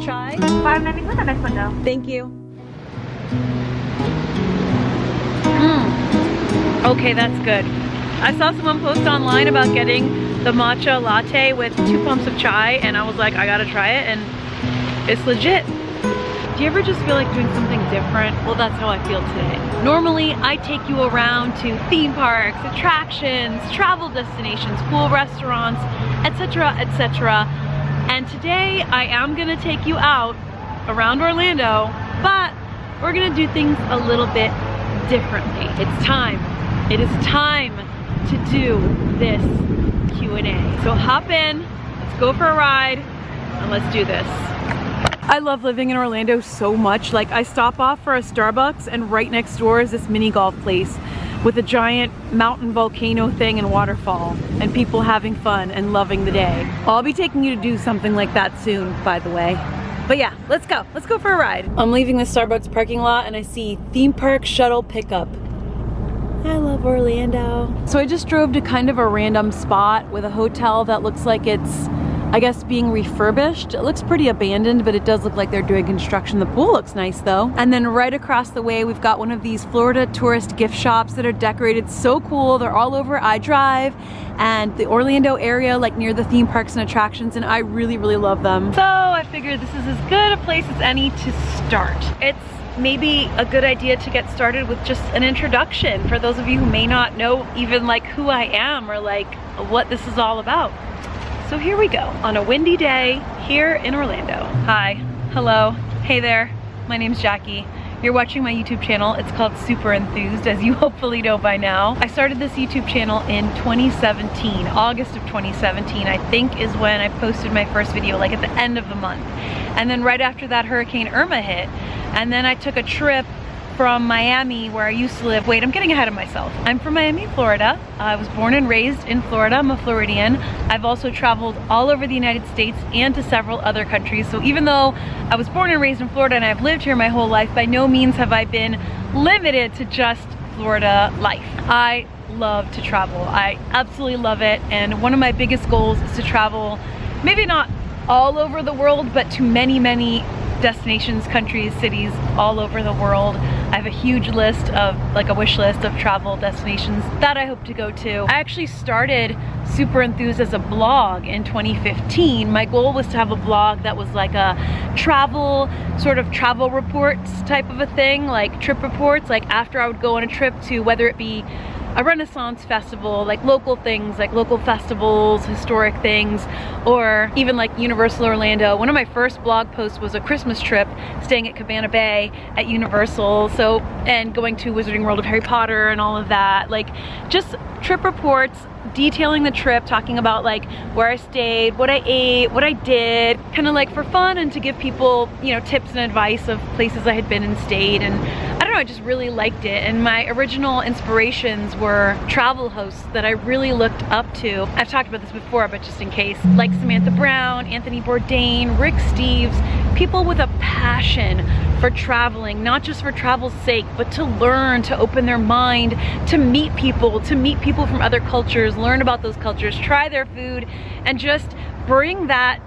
chai? Finally, put the next one down. Thank you. Okay, that's good. I saw someone post online about getting the matcha latte with 2 pumps of chai, and I was like, I gotta try it, and it's legit. Do you ever just feel like doing something different? Well, that's how I feel today. Normally, I take you around to theme parks, attractions, travel destinations, cool restaurants, etc., etc. And today, I am gonna take you out around Orlando, but we're gonna do things a little bit differently. It's time. It is time to do this Q&A. So hop in, let's go for a ride, and let's do this. I love living in Orlando so much. Like, I stop off for a Starbucks and right next door is this mini golf place with a giant mountain volcano thing and waterfall and people having fun and loving the day. I'll be taking you to do something like that soon, by the way. But yeah, let's go. Let's go for a ride. I'm leaving the Starbucks parking lot and I see theme park shuttle pickup. I love Orlando. So I just drove to kind of a random spot with a hotel that looks like it's, I guess, being refurbished. It looks pretty abandoned, but it does look like they're doing construction. The pool looks nice though. And then right across the way, we've got one of these Florida tourist gift shops that are decorated so cool. They're all over iDrive and the Orlando area, like near the theme parks and attractions, and I really, really love them. So I figured this is as good a place as any to start. It's maybe a good idea to get started with just an introduction for those of you who may not know even like who I am or like what this is all about. So here we go, on a windy day here in Orlando. Hi, hello, hey there, my name's Jackie. You're watching my YouTube channel. It's called Super Enthused, as you hopefully know by now. I started this YouTube channel in 2017, August of 2017, I think is when I posted my first video, like at the end of the month. And then right after that, Hurricane Irma hit. And then I took a trip from Miami, where I used to live. Wait, I'm getting ahead of myself. I'm from Miami, Florida. I was born and raised in Florida. I'm a Floridian. I've also traveled all over the United States and to several other countries. So even though I was born and raised in Florida and I've lived here my whole life, by no means have I been limited to just Florida life. I love to travel. I absolutely love it. And one of my biggest goals is to travel, maybe not all over the world, but to many, many destinations, countries, cities all over the world. I have a huge list of, like a wish list of travel destinations that I hope to go to. I actually started Super Enthused as a blog in 2015. My goal was to have a blog that was like a travel, sort of travel reports type of a thing, like trip reports, like after I would go on a trip to, whether it be a Renaissance festival, like local things, like local festivals, historic things, or even like Universal Orlando. One of my first blog posts was a Christmas trip, staying at Cabana Bay at Universal, so, and going to Wizarding World of Harry Potter and all of that. Like, just trip reports, detailing the trip, talking about like where I stayed, what I ate, what I did, kind of like for fun and to give people, you know, tips and advice of places I had been and stayed. And I don't know, I just really liked it. And my original inspirations were travel hosts that I really looked up to. I've talked about this before, but just in case, like Samantha Brown, Anthony Bourdain, Rick Steves, people with a passion for traveling, not just for travel's sake, but to learn, to open their mind, to meet people from other cultures, learn about those cultures, try their food, and just bring that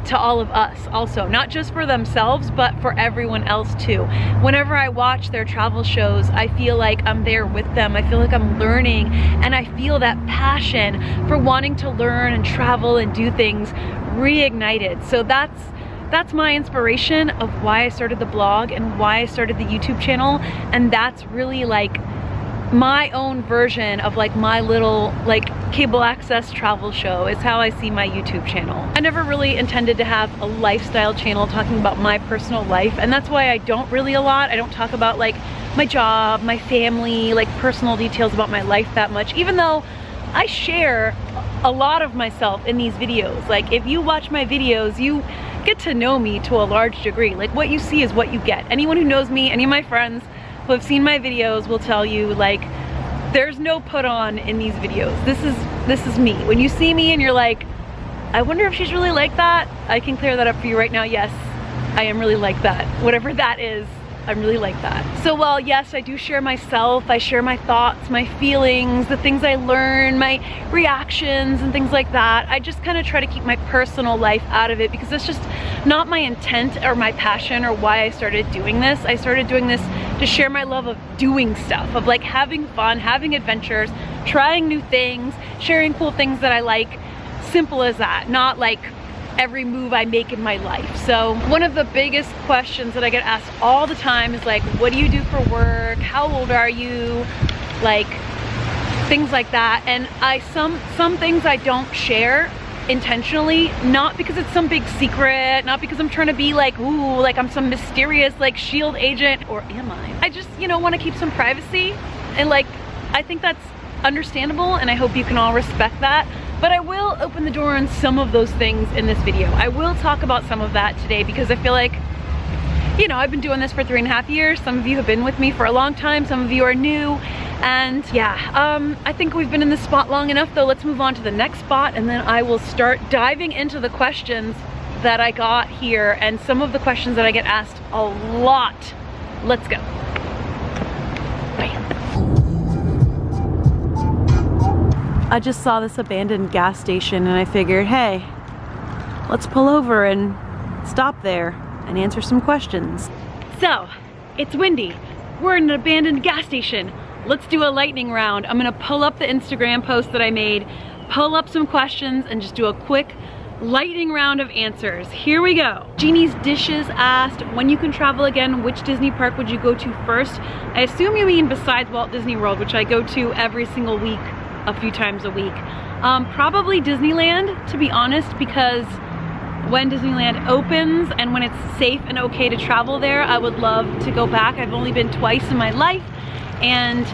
to all of us also, not just for themselves, but for everyone else too. Whenever I watch their travel shows, I feel like I'm there with them. I feel like I'm learning, and I feel that passion for wanting to learn and travel and do things reignited. So that's my inspiration of why I started the blog and why I started the YouTube channel. And that's really like my own version of like my little like cable access travel show is how I see my YouTube channel. I never really intended to have a lifestyle channel talking about my personal life, and that's why I don't really a lot. I don't talk about like my job, my family, like personal details about my life that much, even though I share a lot of myself in these videos. Like, if you watch my videos, you get to know me to a large degree. Like, what you see is what you get. Anyone who knows me, any of my friends who have seen my videos will tell you, like, there's no put on in these videos. This is me. When you see me and you're like, I wonder if she's really like that, I can clear that up for you right now. Yes, I am really like that. Whatever that is, I'm really like that. So while yes, I do share myself, I share my thoughts, my feelings, the things I learn, my reactions and things like that, I just kind of try to keep my personal life out of it because it's just not my intent or my passion or why I started doing this. I started doing this to share my love of doing stuff, of like having fun, having adventures, trying new things, sharing cool things that I like. Simple as that, not like every move I make in my life. So one of the biggest questions that I get asked all the time is like, what do you do for work? How old are you? Like things like that. And some things I don't share intentionally, not because it's some big secret, not because I'm trying to be like, ooh, like I'm some mysterious like SHIELD agent, or am I? I just, you know, want to keep some privacy, and like I think that's understandable, and I hope you can all respect that. But I will open the door on some of those things in this video. I will talk about some of that today because I feel like, you know, I've been doing this for 3.5 years. Some of you have been with me for a long time. Some of you are new. And yeah, I think we've been in this spot long enough though. Let's move on to the next spot and then I will start diving into the questions that I got here and some of the questions that I get asked a lot. Let's go. Bam. I just saw this abandoned gas station and I figured, hey, let's pull over and stop there and answer some questions. So, it's windy. We're in an abandoned gas station. Let's do a lightning round. I'm gonna pull up the Instagram post that I made, pull up some questions, and just do a quick lightning round of answers. Here we go. Jeannie's Dishes asked, when you can travel again, which Disney park would you go to first? I assume you mean besides Walt Disney World, which I go to every single week, a few times a week. Probably Disneyland, to be honest, because when Disneyland opens and when it's safe and okay to travel there, I would love to go back. I've only been twice in my life, and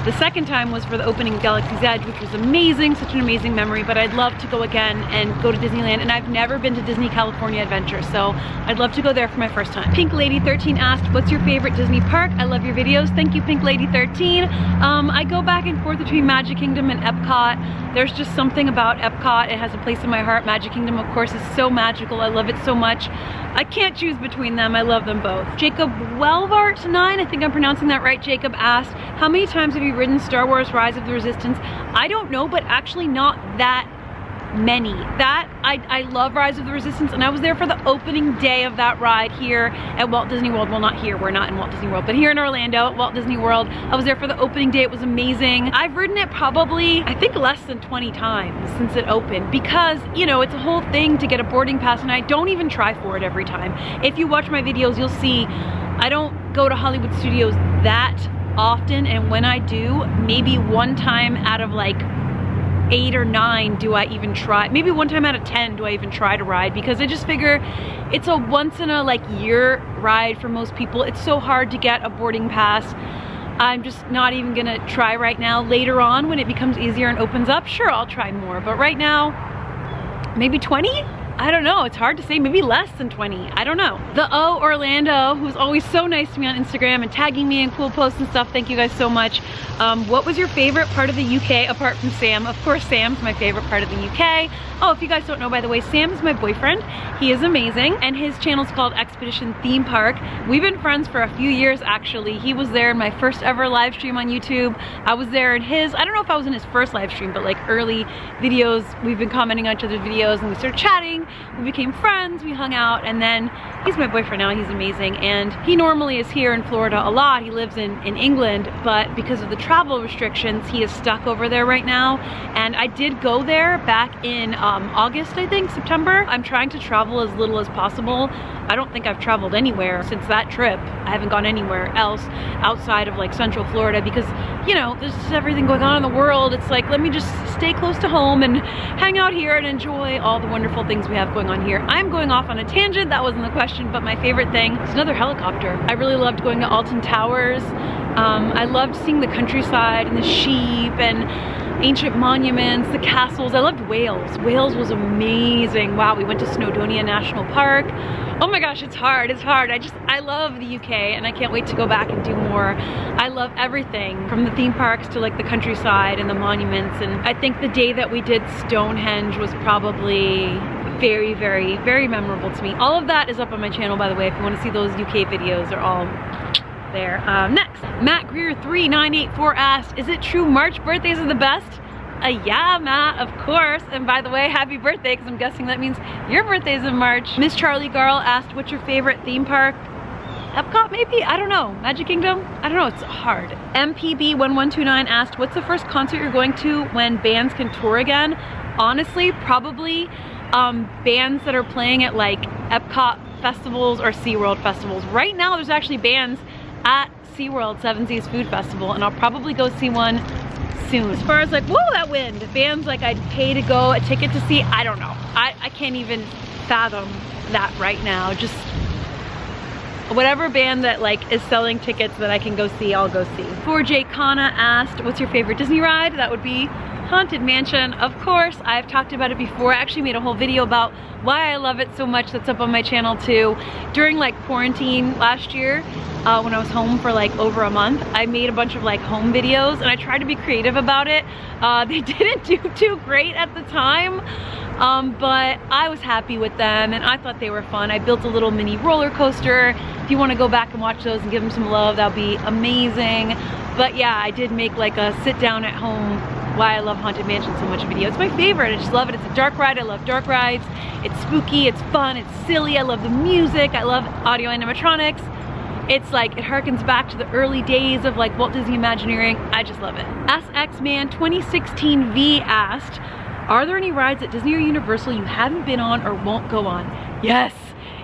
the second time was for the opening of Galaxy's Edge, which was amazing, such an amazing memory, but I'd love to go again and go to Disneyland, and I've never been to Disney California Adventure, so I'd love to go there for my first time. Pink Lady 13 asked, what's your favorite Disney park? I love your videos. Thank you, Pink Lady 13. I go back and forth between Magic Kingdom and Epcot. There's just something about Epcot. It has a place in my heart. Magic Kingdom, of course, is so magical. I love it so much. I can't choose between them. I love them both. Jacob Welvart9, I think I'm pronouncing that right, Jacob asked, how many times have you ridden Star Wars Rise of the Resistance? I don't know, but actually not that many. I love Rise of the Resistance, and I was there for the opening day of that ride here at Walt Disney World. Well, not here, we're not in Walt Disney World, but here in Orlando at Walt Disney World. I was there for the opening day. It was amazing. I've ridden it probably, I think, less than 20 times since it opened because, you know, it's a whole thing to get a boarding pass, and I don't even try for it every time. If you watch my videos, you'll see I don't go to Hollywood Studios that often, and when I do, maybe one time out of like 8 or 9 do I even try, maybe one time out of 10 do I even try to ride, because I just figure it's a once in a like year ride for most people. It's so hard to get a boarding pass. I'm just not even gonna try right now. Later on when it becomes easier and opens up, sure, I'll try more, but right now maybe 20? I don't know, it's hard to say, maybe less than 20, I don't know. The O Orlando, who's always so nice to me on Instagram and tagging me in cool posts and stuff, thank you guys so much. What was your favorite part of the UK apart from Sam? Of course, Sam's my favorite part of the UK. Oh, if you guys don't know, by the way, Sam is my boyfriend. He is amazing, and his channel's called Expedition Theme Park. We've been friends for a few years, actually. He was there in my first ever live stream on YouTube. I was there in his, I don't know if I was in his first live stream, but like early videos, we've been commenting on each other's videos, and we started chatting. We became friends, we hung out, and then he's my boyfriend now. He's amazing, and he normally is here in Florida a lot. He lives in England, but because of the travel restrictions, he is stuck over there right now. And I did go there back in August, I think, September. I'm trying to travel as little as possible. I don't think I've traveled anywhere since that trip. I haven't gone anywhere else outside of like Central Florida because, you know, there's just everything going on in the world. It's like, let me just stay close to home and hang out here and enjoy all the wonderful things we have going on here. I'm going off on a tangent, that wasn't the question, but my favorite thing is another helicopter. I really loved going to Alton Towers. I loved seeing the countryside and the sheep and ancient monuments, the castles. I loved Wales. Wales was amazing. Wow, we went to Snowdonia National Park. Oh my gosh, it's hard, it's hard. I love the UK and I can't wait to go back and do more. I love everything from the theme parks to like the countryside and the monuments, and I think the day that we did Stonehenge was probably very, very, very memorable to me. All of that is up on my channel, by the way, if you want to see those UK videos. They're all there. Next, Matt Greer 3984 asked, is it true March birthdays are the best? Yeah, Matt, of course. And by the way, happy birthday, because I'm guessing that means your birthday's in March. Miss Charlie Garl asked, what's your favorite theme park? Epcot, maybe? I don't know. Magic Kingdom? I don't know, it's hard. MPB1129 asked, what's the first concert you're going to when bands can tour again? Honestly, probably bands that are playing at like Epcot festivals or SeaWorld festivals. Right now, there's actually bands at SeaWorld 7 Seas Food Festival, and I'll probably go see one soon. As far as like, whoa, that wind, bands like I'd pay to go a ticket to see, I don't know. I can't even fathom that right now. Just whatever band that like is selling tickets that I can go see, I'll go see. 4J Kana asked, what's your favorite Disney ride? That would be Haunted Mansion, of course. I've talked about it before. I actually made a whole video about why I love it so much that's up on my channel too. During like quarantine last year, when I was home for like over a month, I made a bunch of like home videos and I tried to be creative about it. They didn't do too great at the time, but I was happy with them and I thought they were fun. I built a little mini roller coaster. If you want to go back and watch those and give them some love, that'll be amazing. But yeah, I did make like a sit down at home why I love Haunted Mansion so much video. It's my favorite. I just love it. It's a dark ride. I love dark rides. It's spooky, it's fun, it's silly. I love the music. I love audio animatronics. It's like, it harkens back to the early days of like Walt Disney Imagineering. I just love it. SXMan 2016V asked, are there any rides at Disney or Universal you haven't been on or won't go on? Yes,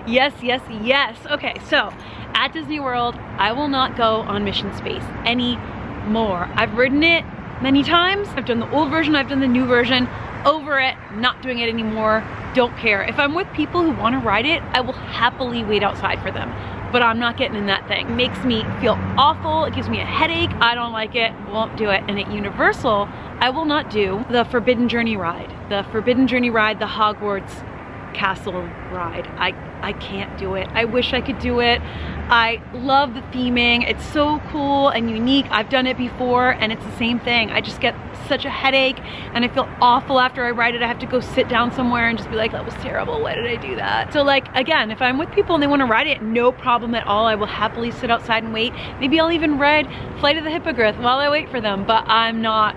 yes, yes, yes. Okay, so at Disney World, I will not go on Mission Space anymore. I've ridden it many times. I've done the old version, I've done the new version. Over it, not doing it anymore, don't care. If I'm with people who want to ride it, I will happily wait outside for them. But I'm not getting in that thing. It makes me feel awful, it gives me a headache, I don't like it, won't do it. And at Universal, I will not do the Forbidden Journey ride. The Forbidden Journey ride, the Hogwarts Castle ride. I can't do it. I wish I could do it. I love the theming. It's so cool and unique. I've done it before and it's the same thing. I just get such a headache and I feel awful after I ride it. I have to go sit down somewhere and just be like, that was terrible. Why did I do that? So like, again, if I'm with people and they want to ride it, no problem at all. I will happily sit outside and wait. Maybe I'll even ride Flight of the Hippogriff while I wait for them, but I'm not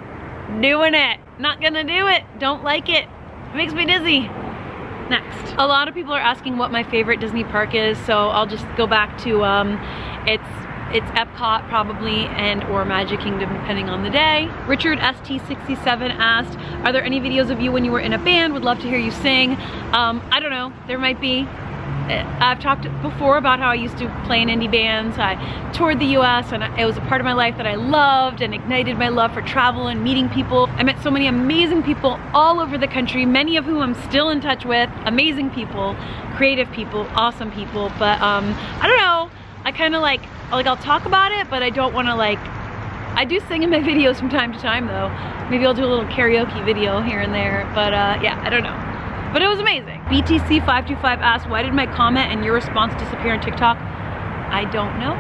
doing it. Not gonna do it. Don't like it. It makes me dizzy. Next, a lot of people are asking what my favorite Disney park is, so I'll just go back to it's Epcot probably, and or Magic Kingdom depending on the day. Richard ST67 asked, are there any videos of you when you were in a band? Would love to hear you sing. I don't know, there might be. I've talked before about how I used to play in indie bands. I toured the US and it was a part of my life that I loved and ignited my love for travel and meeting people. I met so many amazing people all over the country, many of whom I'm still in touch with. Amazing people, creative people, awesome people. But I don't know, I kind of like I'll talk about it, but I don't want to like, I do sing in my videos from time to time though. Maybe I'll do a little karaoke video here and there, but yeah, I don't know. But it was amazing. BTC525 asked, why did my comment and your response disappear on TikTok? I don't know.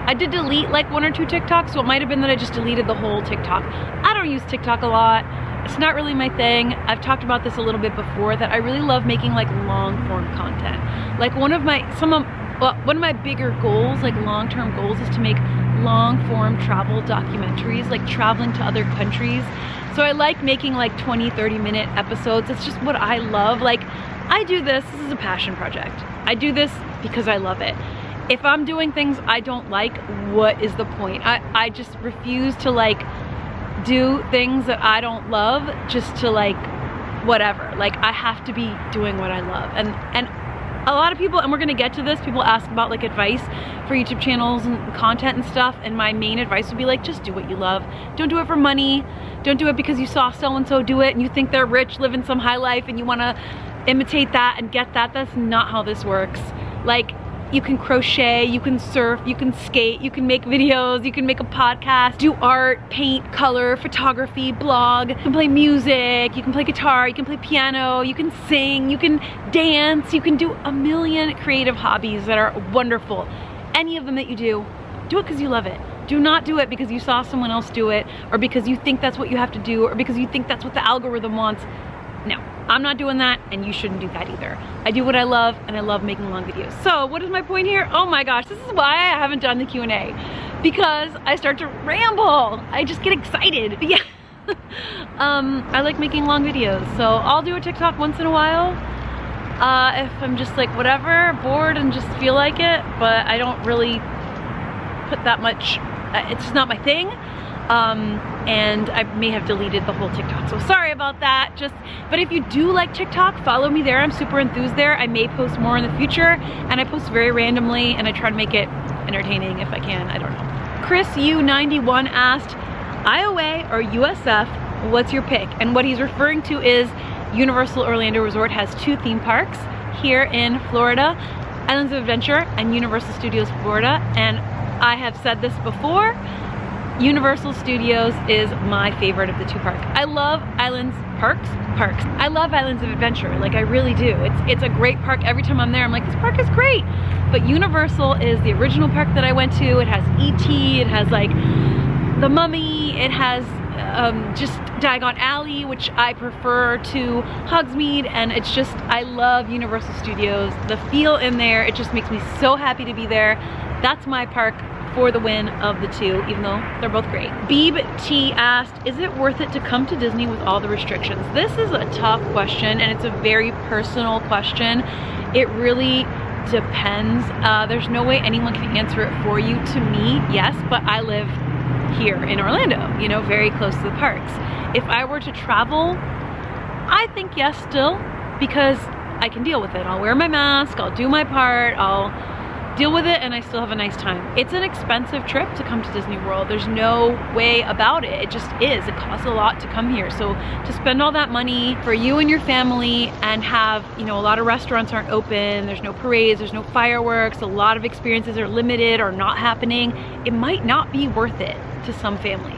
I did delete like 1 or 2 TikToks, so it might have been that I just deleted the whole TikTok. I don't use TikTok a lot. It's not really my thing. I've talked about this a little bit before, that I really love making like long form content. Like one of my bigger goals, like long-term goals, is to make long form travel documentaries, like traveling to other countries. So I like making like 20-30 minute episodes. It's just what I love. Like, I do this is a passion project. I do this because I love it. If I'm doing things I don't like, what is the point? I just refuse to like do things that I don't love just to like whatever. Like, I have to be doing what I love. And a lot of people, and we're gonna get to this, people ask about like advice for YouTube channels and content and stuff, and my main advice would be like, just do what you love. Don't do it for money. Don't do it because you saw so-and-so do it and you think they're rich, living some high life, and you wanna imitate that and get that. That's not how this works. Like, you can crochet, you can surf, you can skate, you can make videos, you can make a podcast, do art, paint, color, photography, blog, you can play music, you can play guitar, you can play piano, you can sing, you can dance, you can do a million creative hobbies that are wonderful. Any of them that you do it because you love it. Do not do it because you saw someone else do it, or because you think that's what you have to do, or because you think that's what the algorithm wants. No, I'm not doing that, and you shouldn't do that either. I do what I love, and I love making long videos. So what is my point here? Oh my gosh, this is why I haven't done the Q&A, because I start to ramble. I just get excited. But yeah, I like making long videos, so I'll do a TikTok once in a while. If I'm just like whatever, bored and just feel like it, but I don't really put that much, it's just not my thing. And I may have deleted the whole TikTok, so sorry about that. But if you do like TikTok, follow me there. I'm super enthused there. I may post more in the future, and I post very randomly, and I try to make it entertaining if I can. I don't know. Chris U91 asked, IOA or USF, what's your pick? And what he's referring to is Universal Orlando Resort has 2 theme parks here in Florida, Islands of Adventure and Universal Studios Florida. And I have said this before, Universal Studios is my favorite of the 2 parks. I love Islands parks. I love Islands of Adventure, like I really do. It's a great park. Every time I'm there, I'm like, this park is great. But Universal is the original park that I went to. It has E.T., it has like The Mummy, it has just Diagon Alley, which I prefer to Hogsmeade, and it's just, I love Universal Studios. The feel in there, it just makes me so happy to be there. That's my park for the win of the 2, even though they're both great. Beeb T asked, is it worth it to come to Disney with all the restrictions? This is a tough question, and it's a very personal question. It really depends. There's no way anyone can answer it for you. To me, yes, but I live here in Orlando, you know, very close to the parks. If I were to travel, I think yes still, because I can deal with it. I'll wear my mask, I'll do my part, I'll deal with it, and I still have a nice time. It's an expensive trip to come to Disney World. There's no way about it. It just is. It costs a lot to come here. So to spend all that money for you and your family and have, you know, a lot of restaurants aren't open, there's no parades, there's no fireworks, a lot of experiences are limited or not happening, it might not be worth it to some families.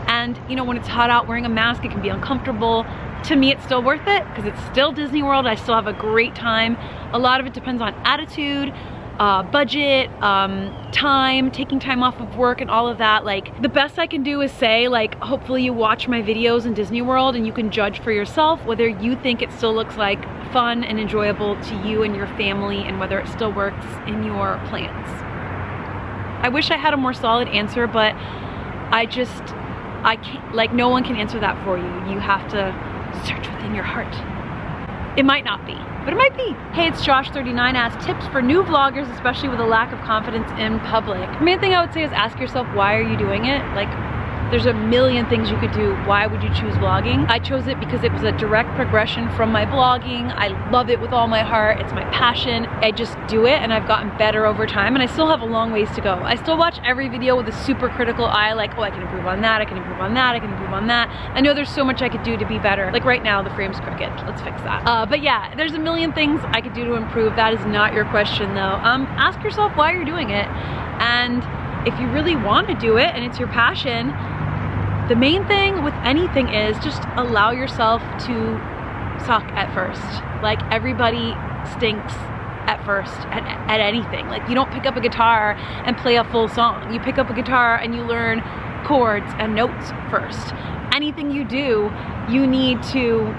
And you know, when it's hot out, wearing a mask, it can be uncomfortable. To me, it's still worth it because it's still Disney World. I still have a great time. A lot of it depends on attitude, budget, time, taking time off of work and all of that. Like, the best I can do is say, like, hopefully you watch my videos in Disney World and you can judge for yourself whether you think it still looks like fun and enjoyable to you and your family, and whether it still works in your plans. I wish I had a more solid answer, but I can't, like, no one can answer that for you. You have to search within your heart. It might not be, but it might be. Hey, it's Josh39 asks, tips for new vloggers, especially with a lack of confidence in public. The main thing I would say is ask yourself, why are you doing it? Like, there's a million things you could do. Why would you choose vlogging? I chose it because it was a direct progression from my blogging. I love it with all my heart. It's my passion. I just do it, and I've gotten better over time, and I still have a long ways to go. I still watch every video with a super critical eye, like, oh, I can improve on that, I can improve on that, I can improve on that. I know there's so much I could do to be better. Like right now, the frame's crooked. Let's fix that. But yeah, there's a million things I could do to improve. That is not your question though. Ask yourself why you're doing it, and if you really want to do it and it's your passion, the main thing with anything is just allow yourself to suck at first. Like, everybody stinks at first at anything. Like, you don't pick up a guitar and play a full song. You pick up a guitar and you learn chords and notes first. Anything you do, you need to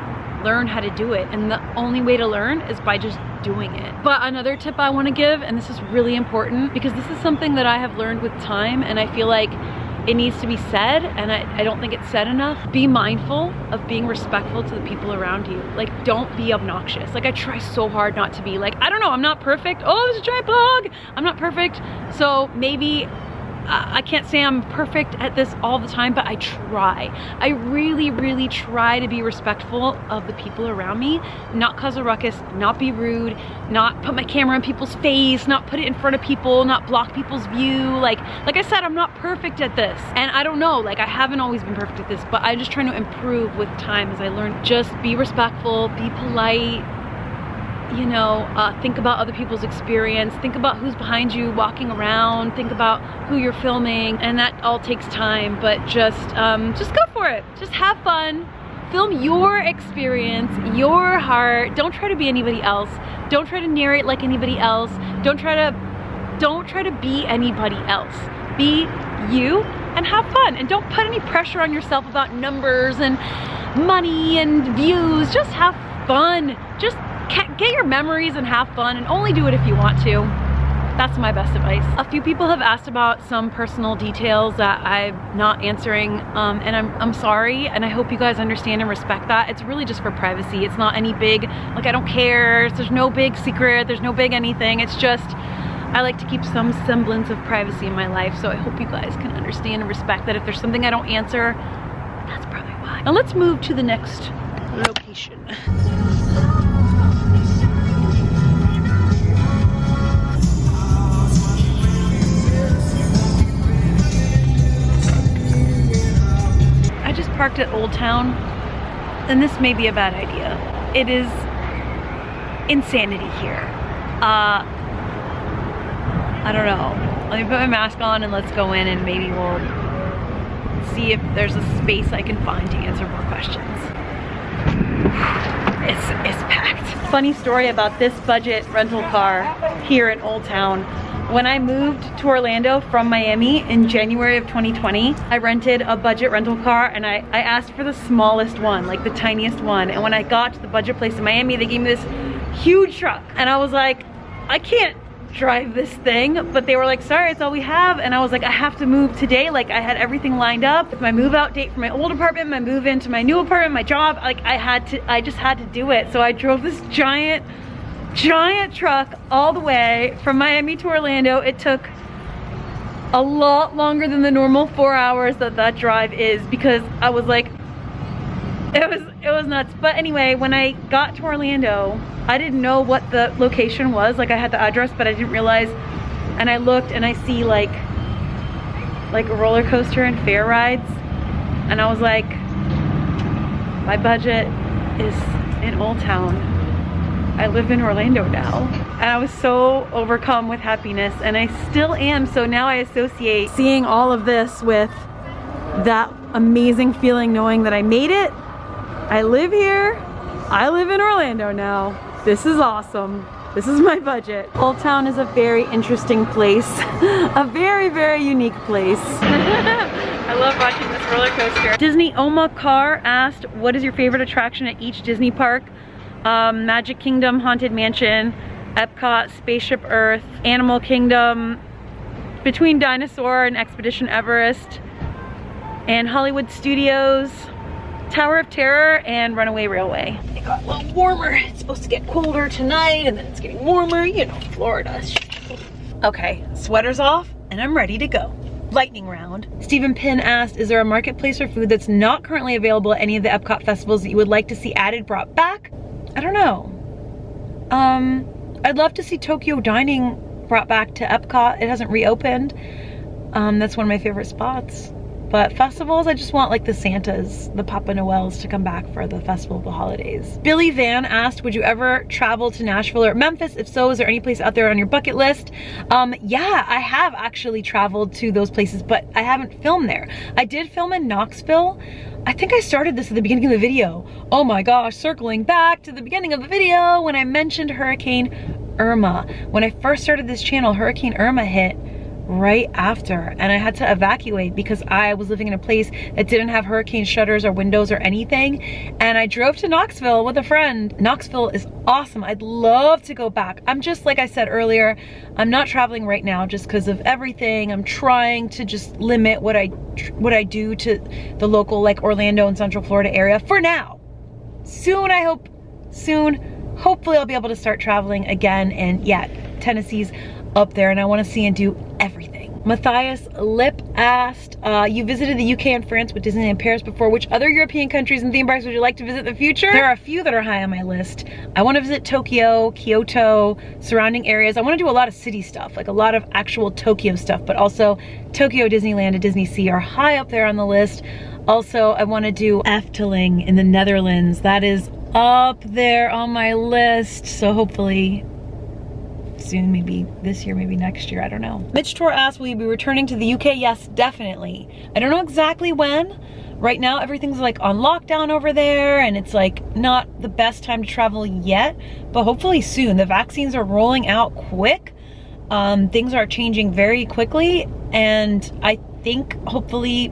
learn how to do it, and the only way to learn is by just doing it. But another tip I want to give, and this is really important because this is something that I have learned with time, and I feel like it needs to be said, and I don't think it's said enough. Be mindful of being respectful to the people around you. Like, don't be obnoxious. Like, I try so hard not to be. Like, I don't know, I'm not perfect. Oh, it's a giant blog. I'm not perfect. So maybe I can't say I'm perfect at this all the time, but I try. I really, really try to be respectful of the people around me, not cause a ruckus, not be rude, not put my camera in people's face, not put it in front of people, not block people's view. Like I said, I'm not perfect at this. And I don't know, like, I haven't always been perfect at this, but I'm just trying to improve with time as I learn. Just be respectful, be polite, you know, think about other people's experience, think about who's behind you walking around, think about who you're filming, and that all takes time, but just go for it. Just have fun. Film your experience, your heart. Don't try to be anybody else. Don't try to narrate like anybody else. Don't try to be anybody else. Be you and have fun. And don't put any pressure on yourself about numbers and money and views. Just have fun. Just get your memories and have fun, and only do it if you want to. That's my best advice. A few people have asked about some personal details that I'm not answering, and I'm sorry, and I hope you guys understand and respect that. It's really just for privacy. It's not any big, like, I don't care. There's no big secret. There's no big anything. It's just, I like to keep some semblance of privacy in my life, so I hope you guys can understand and respect that if there's something I don't answer, that's probably why. Now let's move to the next location. Parked at Old Town, and this may be a bad idea. It is insanity here. I don't know. Let me put my mask on and let's go in, and maybe we'll see if there's a space I can find to answer more questions. It's packed. Funny story about this budget rental car here in Old Town. When I moved to Orlando from Miami in January of 2020, I rented a budget rental car, and I asked for the smallest one, like the tiniest one. And when I got to the budget place in Miami, they gave me this huge truck. And I was like, I can't drive this thing. But they were like, sorry, it's all we have. And I was like, I have to move today. Like, I had everything lined up with my move out date for my old apartment, my move into my new apartment, my job. Like, I just had to do it. So I drove this giant truck all the way from Miami to Orlando. It took a lot longer than the normal 4 hours that drive is, because I was like, it was nuts. But anyway, when I got to Orlando, I didn't know what the location was. Like, I had the address, but I didn't realize, and I looked and I see like a roller coaster and fair rides, and I was like, my budget is in Old Town. I live in Orlando now. And I was so overcome with happiness, and I still am. So now I associate seeing all of this with that amazing feeling, knowing that I made it. I live here. I live in Orlando now. This is awesome. This is my budget. Old Town is a very interesting place. A very, very unique place. I love watching this roller coaster. Disney Oma Carr asked, what is your favorite attraction at each Disney park? Magic Kingdom, Haunted Mansion, Epcot, Spaceship Earth, Animal Kingdom, between Dinosaur and Expedition Everest, and Hollywood Studios, Tower of Terror, and Runaway Railway. It got a little warmer. It's supposed to get colder tonight, and then it's getting warmer. You know, Florida. Okay, sweater's off, and I'm ready to go. Lightning round. Stephen Pinn asked, is there a marketplace or food that's not currently available at any of the Epcot festivals that you would like to see added, brought back? I don't know. I'd love to see Tokyo dining brought back to Epcot. It hasn't reopened. That's one of my favorite spots. But festivals, I just want like the Santas, the Papa Noels to come back for the Festival of the Holidays. Billy Van asked, would you ever travel to Nashville or Memphis? If so, is there any place out there on your bucket list? Yeah, I have actually traveled to those places, but I haven't filmed there. I did film in Knoxville. I think I started this at the beginning of the video. Oh my gosh, circling back to the beginning of the video when I mentioned Hurricane Irma. When I first started this channel, Hurricane Irma hit right after, and I had to evacuate because I was living in a place that didn't have hurricane shutters or windows or anything, and I drove to Knoxville with a friend. Knoxville is awesome. I'd love to go back. I'm just, like I said earlier, I'm not traveling right now just because of everything. I'm trying to just limit what I do to the local, like, Orlando and Central Florida area for now. Soon, I hope, hopefully I'll be able to start traveling again, and yeah, Tennessee's up there and I want to see and do everything. Matthias Lip asked, you visited the UK and France with Disneyland Paris before. Which other European countries and theme parks would you like to visit in the future? There are a few that are high on my list. I want to visit Tokyo, Kyoto, surrounding areas. I want to do a lot of city stuff, like a lot of actual Tokyo stuff, but also Tokyo, Disneyland, and Disney Sea are high up there on the list. Also, I want to do Efteling in the Netherlands. That is up there on my list, so hopefully soon, maybe this year, maybe next year, I don't know. Mitch Tor asked, will you be returning to the UK? Yes, definitely. I don't know exactly when. Right now, everything's like on lockdown over there, and it's like not the best time to travel yet, but hopefully soon. The vaccines are rolling out quick. Things are changing very quickly, and I think hopefully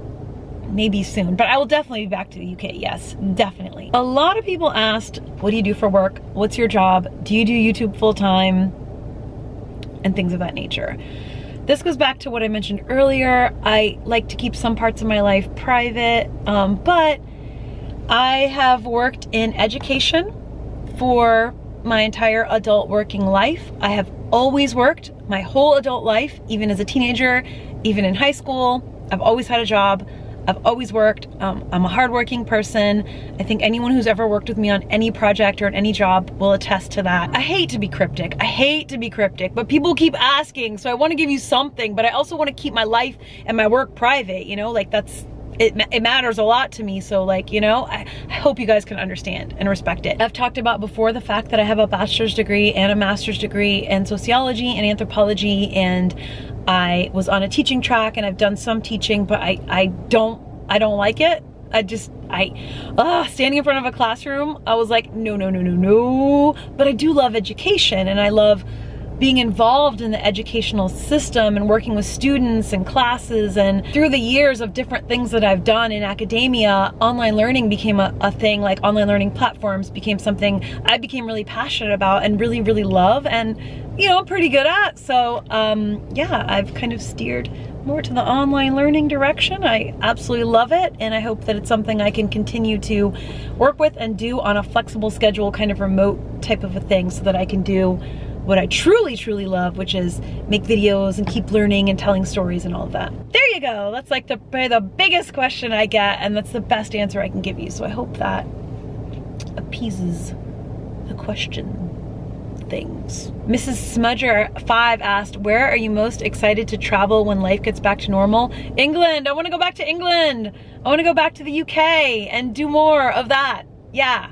maybe soon, but I will definitely be back to the UK. Yes, definitely. A lot of people asked, what do you do for work? What's your job? Do you do YouTube full time? And things of that nature. This goes back to what I mentioned earlier. I like to keep some parts of my life private, but I have worked in education for my entire adult working life. I have always worked my whole adult life, even as a teenager, even in high school. I've always had a job. I've always worked. I'm a hardworking person. I think anyone who's ever worked with me on any project or on any job will attest to that. I hate to be cryptic. I hate to be cryptic, but people keep asking, so I want to give you something, but I also want to keep my life and my work private, you know, like it matters a lot to me. So like, you know, I hope you guys can understand and respect it. I've talked about before the fact that I have a bachelor's degree and a master's degree in sociology and anthropology, and I was on a teaching track and I've done some teaching, but I don't like it. Standing in front of a classroom, I was like, no. But I do love education, and I love being involved in the educational system and working with students and classes. And through the years of different things that I've done in academia, online learning became a thing. Like online learning platforms became something I became really passionate about and really, really love, and you know, I'm pretty good at. So yeah, I've kind of steered more to the online learning direction. I absolutely love it, and I hope that it's something I can continue to work with and do on a flexible schedule, kind of remote type of a thing, so that I can do what I truly, truly love, which is make videos and keep learning and telling stories and all of that. There you go. That's like the biggest question I get, and that's the best answer I can give you. So I hope that appeases the question things. Mrs. Smudger 5 asked, where are you most excited to travel when life gets back to normal? England. I want to go back to England. I want to go back to the UK and do more of that. Yeah.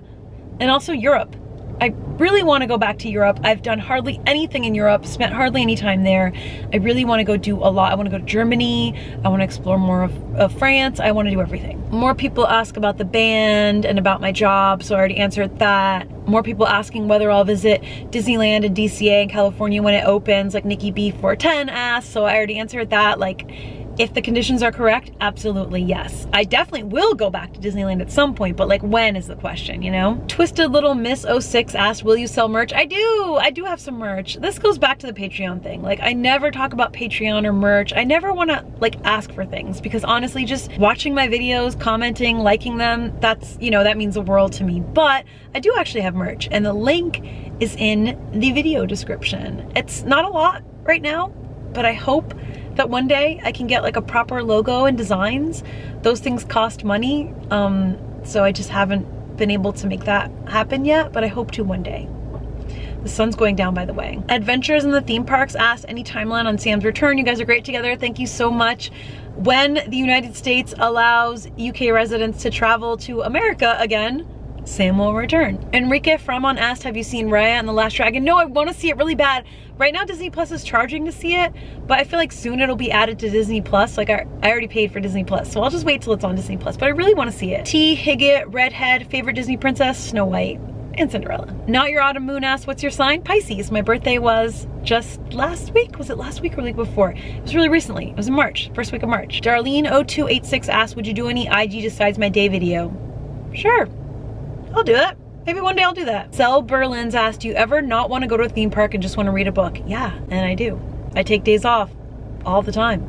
And also Europe. I really want to go back to Europe. I've done hardly anything in Europe, spent hardly any time there. I really want to go do a lot. I want to go to Germany. I want to explore more of France. I want to do everything. More people ask about the band and about my job, so I already answered that. More people asking whether I'll visit Disneyland and DCA in California when it opens, like Nikki B410 asked, so I already answered that. Like, if the conditions are correct, absolutely yes. I definitely will go back to Disneyland at some point, but like when is the question, you know? Twisted Little Miss 06 asked, will you sell merch? I do have some merch. This goes back to the Patreon thing. Like, I never talk about Patreon or merch. I never wanna like ask for things, because honestly, just watching my videos, commenting, liking them, that's, you know, that means the world to me. But I do actually have merch, and the link is in the video description. It's not a lot right now, but I hope that one day I can get like a proper logo and designs. Those things cost money, so I just haven't been able to make that happen yet, but I hope to one day. The sun's going down, by the way. Adventures in the Theme Parks asked, any timeline on Sam's return? You guys are great together. Thank you so much. When the United States allows UK residents to travel to America again, Sam will return. Enrique Framon asked, have you seen Raya and the Last Dragon? No, I want to see it really bad. Right now Disney Plus is charging to see it, but I feel like soon it'll be added to Disney Plus. Like I already paid for Disney Plus, so I'll just wait till it's on Disney Plus, but I really want to see it. T. Higgett, redhead, favorite Disney princess? Snow White and Cinderella. Not Your Autumn Moon asked, what's your sign? Pisces. My birthday was just last week. Was it last week or the week before? It was really recently. It was in March, first week of March. Darlene0286 asked, would you do any IG Decides My Day video? Sure. I'll do that. Maybe one day I'll do that. Cell Berlin's asked, do you ever not want to go to a theme park and just want to read a book? Yeah, and I do. I take days off all the time.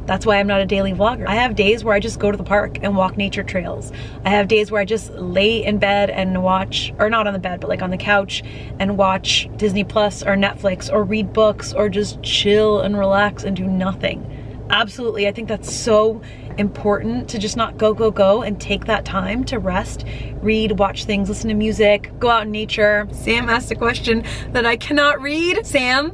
That's why I'm not a daily vlogger. I have days where I just go to the park and walk nature trails. I have days where I just lay in bed and watch, or not on the bed, but like on the couch and watch Disney Plus or Netflix or read books or just chill and relax and do nothing. Absolutely, I think that's so important to just not go and take that time to rest, read, watch things, listen to music, go out in nature. Sam asked a question that I cannot read. Sam,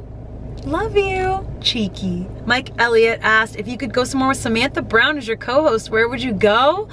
love you. Cheeky. Mike Elliott asked, if you could go somewhere with Samantha Brown as your co-host, where would you go?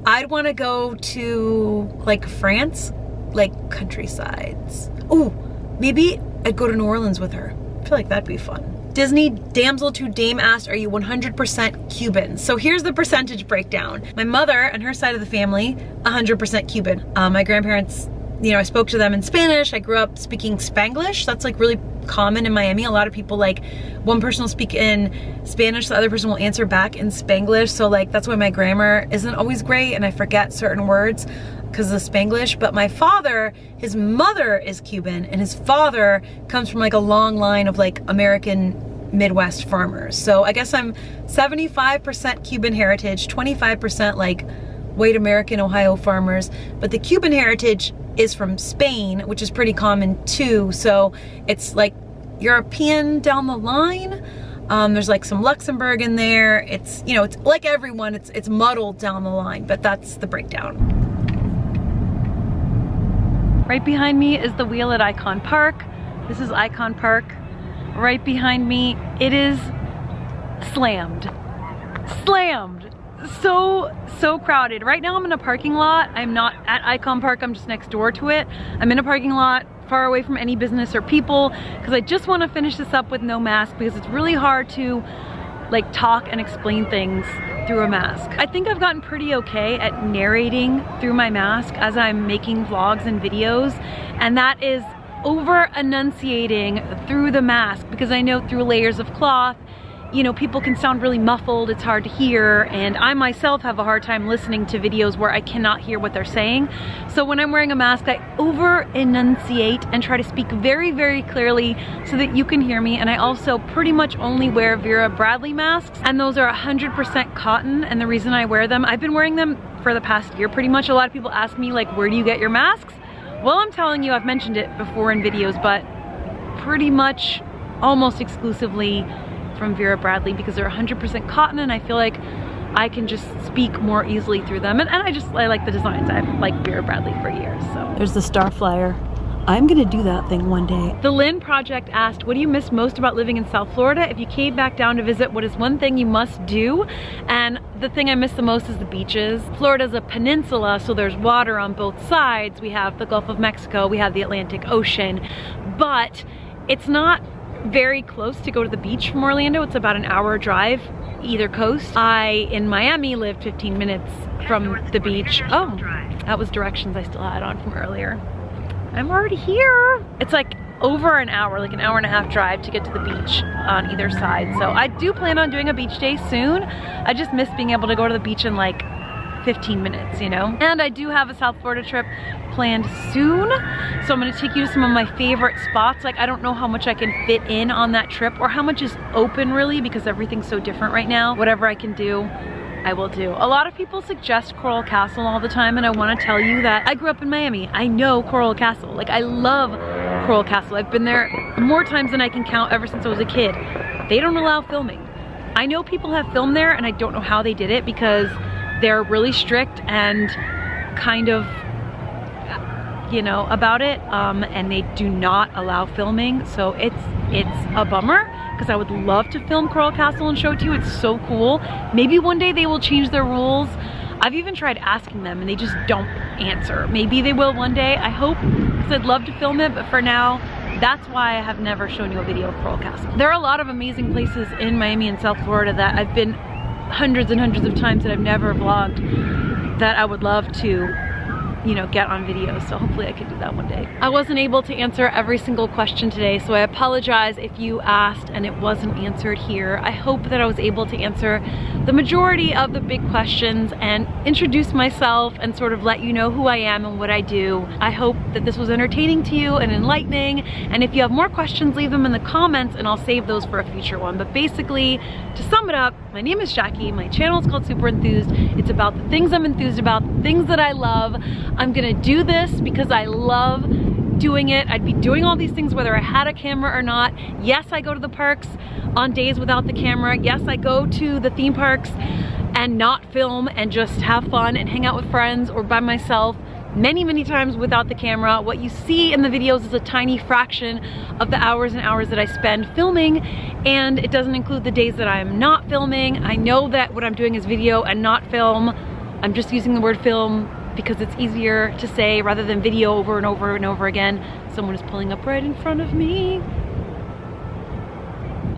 I'd want to go to like France, like countrysides. Oh, maybe I'd go to New Orleans with her. I feel like that'd be fun. Disney Damsel to Dame asked, are you 100% Cuban? So here's the percentage breakdown. My mother and her side of the family, 100% Cuban. My grandparents you know, I spoke to them in Spanish. I grew up speaking Spanglish. That's like really common in Miami. A lot of people, like, one person will speak in Spanish, the other person will answer back in Spanglish. So like, that's why my grammar isn't always great and I forget certain words because of Spanglish. But my father, his mother is Cuban and his father comes from like a long line of like American Midwest farmers. So I guess I'm 75% Cuban heritage, 25% like white American Ohio farmers, but the Cuban heritage is from Spain, which is pretty common too. So it's like European down the line. There's like some Luxembourg in there. It's, you know, it's like everyone, it's muddled down the line, but that's the breakdown. Right behind me is the wheel at Icon Park. This is Icon Park. Right behind me, it is slammed. Slammed. So crowded. Right now I'm in a parking lot. I'm not at Icon Park, I'm just next door to it. I'm in a parking lot far away from any business or people because I just want to finish this up with no mask because it's really hard to like talk and explain things through a mask. I think I've gotten pretty okay at narrating through my mask as I'm making vlogs and videos, and that is over enunciating through the mask because I know through layers of cloth, you know, people can sound really muffled, it's hard to hear, and I myself have a hard time listening to videos where I cannot hear what they're saying. So when I'm wearing a mask, I over enunciate and try to speak very, very clearly so that you can hear me. And I also pretty much only wear Vera Bradley masks, and those are 100% cotton. And the reason I wear them, I've been wearing them for the past year pretty much. A lot of people ask me like, where do you get your masks? Well, I'm telling you, I've mentioned it before in videos, but pretty much almost exclusively from Vera Bradley because they're 100% cotton, and I feel like I can just speak more easily through them. And I like the designs. I've liked Vera Bradley for years. So there's the Star Flyer. I'm gonna do that thing one day. The Lynn Project asked, what do you miss most about living in South Florida? If you came back down to visit, what is one thing you must do? And the thing I miss the most is the beaches. Florida's a peninsula, so there's water on both sides. We have the Gulf of Mexico, we have the Atlantic Ocean, but it's not very close to go to the beach from Orlando. It's about an hour drive either coast. I, in Miami, lived 15 minutes from the beach. Oh, that was directions I still had on from earlier. I'm already here. It's like over an hour, like an hour and a half drive to get to the beach on either side. So I do plan on doing a beach day soon. I just miss being able to go to the beach in like 15 minutes, you know? And I do have a South Florida trip planned soon. So I'm gonna take you to some of my favorite spots. Like, I don't know how much I can fit in on that trip or how much is open really because everything's so different right now. Whatever I can do, I will do. A lot of people suggest Coral Castle all the time, and I want to tell you that I grew up in Miami. I know Coral Castle. Like, I love Coral Castle. I've been there more times than I can count ever since I was a kid. They don't allow filming. I know people have filmed there, and I don't know how they did it because they're really strict and kind of, you know, about it, and they do not allow filming. So it's a bummer because I would love to film Coral Castle and show it to you. It's so cool. Maybe one day they will change their rules. I've even tried asking them and they just don't answer. Maybe they will one day, I hope, because I'd love to film it, but for now, that's why I have never shown you a video of Coral Castle. There are a lot of amazing places in Miami and South Florida that I've been hundreds and hundreds of times that I've never vlogged that I would love to, you know, get on video. So hopefully I can do that one day. I wasn't able to answer every single question today, so I apologize if you asked and it wasn't answered here. I hope that I was able to answer the majority of the big questions and introduce myself and sort of let you know who I am and what I do. I hope that this was entertaining to you and enlightening, and if you have more questions, leave them in the comments and I'll save those for a future one. But basically, to sum it up, my name is Jackie, my channel is called Super Enthused. It's about the things I'm enthused about, the things that I love. I'm gonna do this because I love doing it. I'd be doing all these things whether I had a camera or not. Yes, I go to the parks on days without the camera. Yes, I go to the theme parks and not film and just have fun and hang out with friends or by myself many times without the camera. What you see in the videos is a tiny fraction of the hours and hours that I spend filming, and it doesn't include the days that I am not filming. I know that what I'm doing is video and not film. I'm just using the word film because it's easier to say rather than video over and over and over again. Someone is pulling up right in front of me.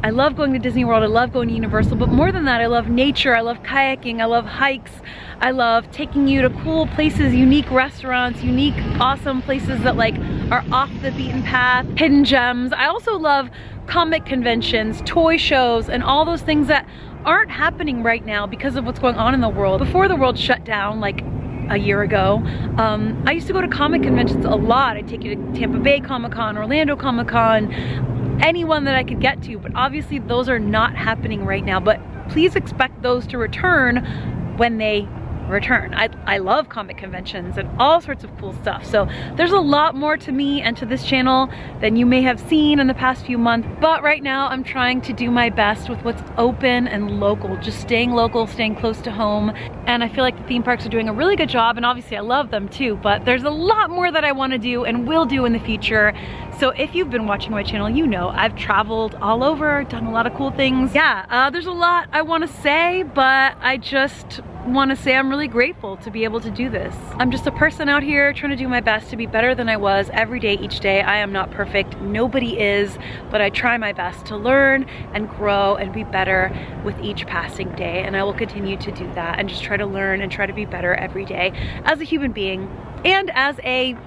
I love going to Disney World, I love going to Universal, but more than that, I love nature, I love kayaking, I love hikes, I love taking you to cool places, unique restaurants, unique, awesome places that like are off the beaten path, hidden gems. I also love comic conventions, toy shows, and all those things that aren't happening right now because of what's going on in the world. Before the world shut down, like a year ago, I used to go to comic conventions a lot. I'd take you to Tampa Bay Comic-Con, Orlando Comic-Con, anyone that I could get to, but obviously those are not happening right now, but please expect those to return when they return. I love comic conventions and all sorts of cool stuff. So there's a lot more to me and to this channel than you may have seen in the past few months. But right now I'm trying to do my best with what's open and local, just staying local, staying close to home. And I feel like the theme parks are doing a really good job, and obviously I love them too, but there's a lot more that I want to do and will do in the future. So if you've been watching my channel, you know I've traveled all over, done a lot of cool things. Yeah, there's a lot I want to say, but I just want to say I'm really grateful to be able to do this. I'm just a person out here trying to do my best to be better than I was every day, each day. I am not perfect, nobody is, but I try my best to learn and grow and be better with each passing day, and I will continue to do that and just try to learn and try to be better every day as a human being and as a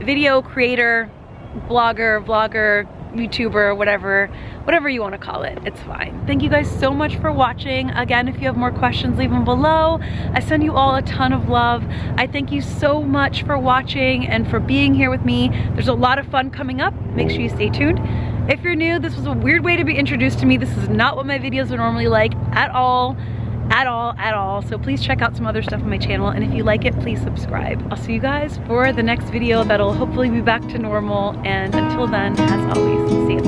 video creator, blogger, vlogger, YouTuber, whatever you want to call it, it's fine. Thank you guys so much for watching. Again, if you have more questions, leave them below. I send you all a ton of love. I thank you so much for watching and for being here with me. There's a lot of fun coming up. Make sure you stay tuned. If you're new, this was a weird way to be introduced to me. This is not what my videos are normally like at all. So please check out some other stuff on my channel, and if you like it, please subscribe. I'll see you guys for the next video that'll hopefully be back to normal, and until then, as always, see you.